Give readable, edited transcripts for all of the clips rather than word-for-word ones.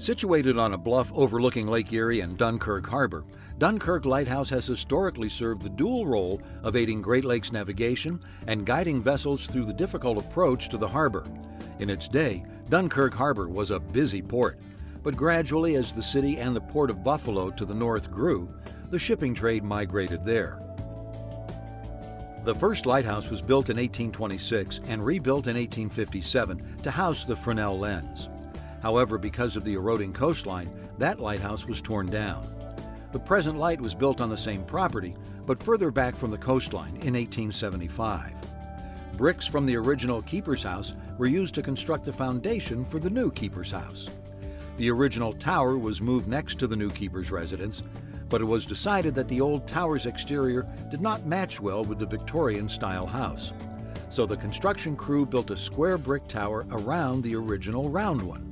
Situated on a bluff overlooking Lake Erie and Dunkirk Harbor, Dunkirk Lighthouse has historically served the dual role of aiding Great Lakes navigation and guiding vessels through the difficult approach to the harbor. In its day, Dunkirk Harbor was a busy port, but gradually as the city and the port of Buffalo to the north grew, the shipping trade migrated there. The first lighthouse was built in 1826 and rebuilt in 1857 to house the Fresnel lens. However, because of the eroding coastline, that lighthouse was torn down. The present light was built on the same property, but further back from the coastline in 1875. Bricks from the original keeper's house were used to construct the foundation for the new keeper's house. The original tower was moved next to the new keeper's residence, but it was decided that the old tower's exterior did not match well with the Victorian-style house. So the construction crew built a square brick tower around the original round one.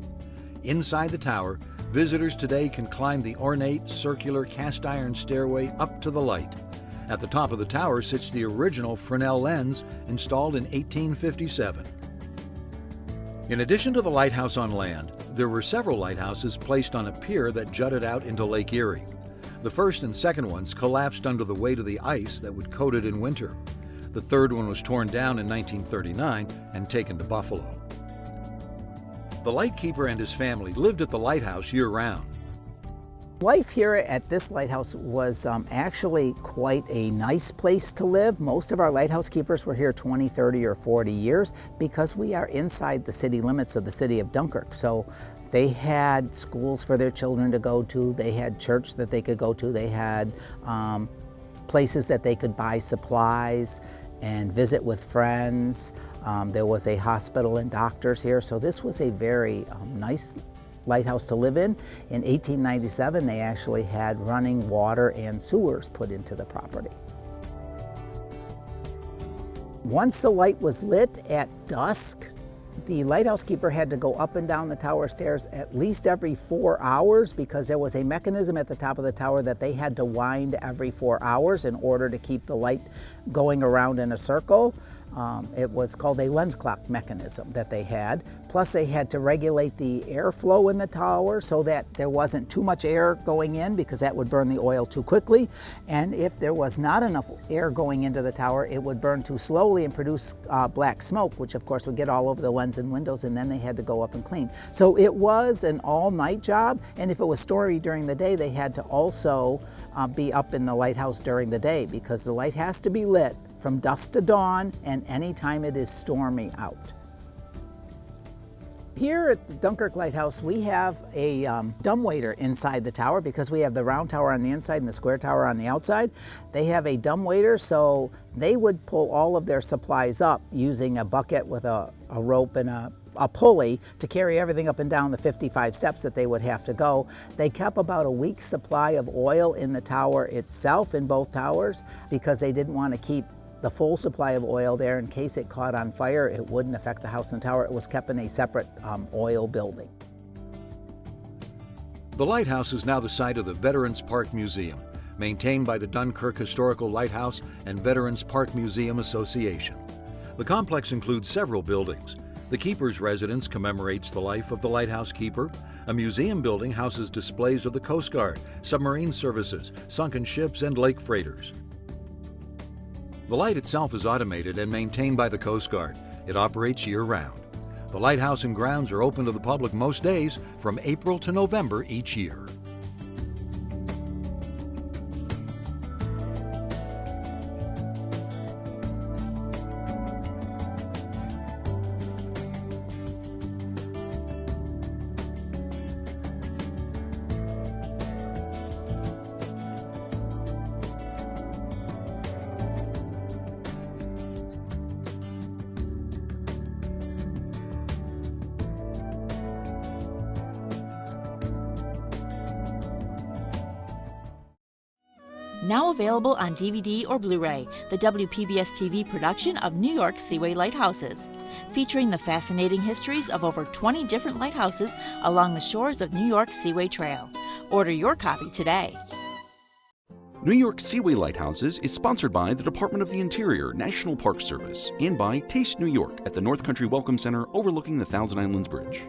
Inside the tower, visitors today can climb the ornate, circular cast-iron stairway up to the light. At the top of the tower sits the original Fresnel lens, installed in 1857. In addition to the lighthouse on land, there were several lighthouses placed on a pier that jutted out into Lake Erie. The first and second ones collapsed under the weight of the ice that would coat it in winter. The third one was torn down in 1939 and taken to Buffalo. The lightkeeper and his family lived at the lighthouse year-round. Life here at this lighthouse was actually quite a nice place to live. Most of our lighthouse keepers were here 20, 30, or 40 years because we are inside the city limits of the city of Dunkirk. So they had schools for their children to go to, they had church that they could go to, they had places that they could buy supplies and visit with friends. There was a hospital and doctors here, so this was a very nice lighthouse to live in. In 1897, they actually had running water and sewers put into the property. Once the light was lit at dusk, the lighthouse keeper had to go up and down the tower stairs at least every 4 hours because there was a mechanism at the top of the tower that they had to wind every 4 hours in order to keep the light going around in a circle. It was called a lens clock mechanism that they had. Plus they had to regulate the airflow in the tower so that there wasn't too much air going in because that would burn the oil too quickly. And if there was not enough air going into the tower, it would burn too slowly and produce black smoke, which of course would get all over the lens and windows, and then they had to go up and clean. So it was an all-night job, and if it was stormy during the day, they had to also be up in the lighthouse during the day because the light has to be lit from dusk to dawn and anytime it is stormy out. Here at the Dunkirk Lighthouse, we have a dumbwaiter inside the tower because we have the round tower on the inside and the square tower on the outside. They have a dumbwaiter, so they would pull all of their supplies up using a bucket with a rope and a pulley to carry everything up and down the 55 steps that they would have to go. They kept about a week's supply of oil in the tower itself, in both towers, because they didn't want to keep the full supply of oil there in case it caught on fire. It wouldn't affect the house and tower. It was kept in a separate oil building. The lighthouse is now the site of the Veterans Park Museum, maintained by the Dunkirk Historical Lighthouse and Veterans Park Museum Association. The complex includes several buildings. The keeper's residence commemorates the life of the lighthouse keeper. A museum building houses displays of the Coast Guard, submarine services, sunken ships, and lake freighters. The light itself is automated and maintained by the Coast Guard. It operates year-round. The lighthouse and grounds are open to the public most days from April to November each year. Now available on DVD or Blu-ray, the WPBS TV production of New York's Seaway Lighthouses, featuring the fascinating histories of over 20 different lighthouses along the shores of New York's Seaway Trail. Order your copy today. New York Seaway Lighthouses is sponsored by the Department of the Interior National Park Service and by Taste New York at the North Country Welcome Center overlooking the Thousand Islands Bridge.